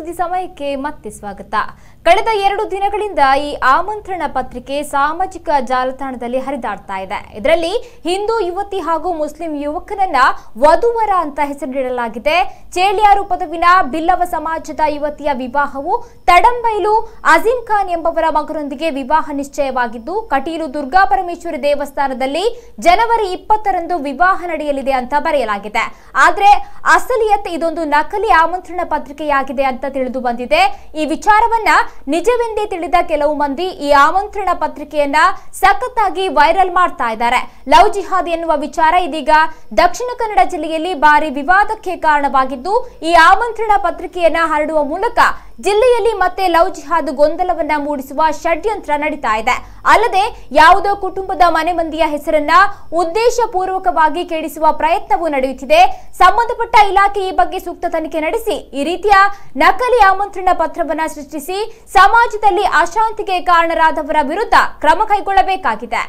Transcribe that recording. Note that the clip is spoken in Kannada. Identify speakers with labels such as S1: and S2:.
S1: ಸುದ್ದಿ ಸಮಯಕ್ಕೆ ಮತ್ತೆ ಸ್ವಾಗತ. ಕಳೆದ 2 ದಿನಗಳಿಂದ ಈ ಆಮಂತ್ರಣ ಪತ್ರಿಕೆ ಸಾಮಾಜಿಕ ಜಾಲತಾಣದಲ್ಲಿ ಹರಿದಾಡ್ತಾ ಇದೆ. ಇದರಲ್ಲಿ ಹಿಂದೂ ಯುವತಿ ಹಾಗೂ ಮುಸ್ಲಿಂ ಯುವಕನನ್ನ ವಧುವರ ಅಂತ ಹೆಸರಿಡಲಾಗಿದೆ. ಚೇಳ್ಯಾರು ಪದವಿನ ಬಿಲ್ಲವ ಸಮಾಜದ ಯುವತಿಯ ವಿವಾಹವು ತಡಂಬೈಲು ಅಜೀಂ ಖಾನ್ ಎಂಬವರ ಮಗನೊಂದಿಗೆ ವಿವಾಹ ನಿಶ್ಚಯವಾಗಿದ್ದು, ಕಟೀಲು ದುರ್ಗಾಪರಮೇಶ್ವರಿ ದೇವಸ್ಥಾನದಲ್ಲಿ ಜನವರಿ 20ರಂದು ವಿವಾಹ ನಡೆಯಲಿದೆ ಅಂತ ಬರೆಯಲಾಗಿದೆ. ಆದರೆ ಅಸಲಿಯತ್ ಇದೊಂದು ನಕಲಿ ಆಮಂತ್ರಣ ಪತ್ರಿಕೆಯಾಗಿದೆ ಅಂತ ತಿಳಿದು ಬಂದಿದೆ. ಈ ವಿಚಾರವನ್ನ ನಿಜವೆಂದೇ ತಿಳಿದ ಕೆಲವು ಮಂದಿ ಈ ಆಮಂತ್ರಣ ಪತ್ರಿಕೆಯನ್ನ ಸಖತ್ತಾಗಿ ವೈರಲ್ ಮಾಡ್ತಾ ಇದ್ದಾರೆ. ಲವ್ ಜಿಹಾದ್ ಎನ್ನುವ ವಿಚಾರ ಇದೀಗ ದಕ್ಷಿಣ ಕನ್ನಡ ಜಿಲ್ಲೆಯಲ್ಲಿ ಭಾರಿ ವಿವಾದಕ್ಕೆ ಕಾರಣವಾಗಿದ್ದು, ಈ ಆಮಂತ್ರಣ ಪತ್ರಿಕೆಯನ್ನ ಹರಡುವ ಮೂಲಕ ಜಿಲ್ಲೆಯಲ್ಲಿ ಮತ್ತೆ ಲವ್ ಜಿಹಾದ್ ಗೊಂದಲವನ್ನ ಮೂಡಿಸುವ ಷಡ್ಯಂತ್ರ ನಡೀತಾ ಇದೆ. ಅಲ್ಲದೆ ಯಾವುದೋ ಕುಟುಂಬದ ಮನೆ ಮಂದಿಯ ಹೆಸರನ್ನ ಉದ್ದೇಶಪೂರ್ವಕವಾಗಿ ಕೆಡಿಸುವ ಪ್ರಯತ್ನವೂ ನಡೆಯುತ್ತಿದೆ. ಸಂಬಂಧಪಟ್ಟ ಇಲಾಖೆ ಈ ಬಗ್ಗೆ ಸೂಕ್ತ ತನಿಖೆ ನಡೆಸಿ ಈ ರೀತಿಯ ನಕಲಿ ಆಮಂತ್ರಣ ಪತ್ರವನ್ನ ಸೃಷ್ಟಿಸಿ ಸಮಾಜದಲ್ಲಿ ಅಶಾಂತಿಗೆ ಕಾರಣರಾದವರ ವಿರುದ್ಧ ಕ್ರಮ ಕೈಗೊಳ್ಳಬೇಕಾಗಿದೆ.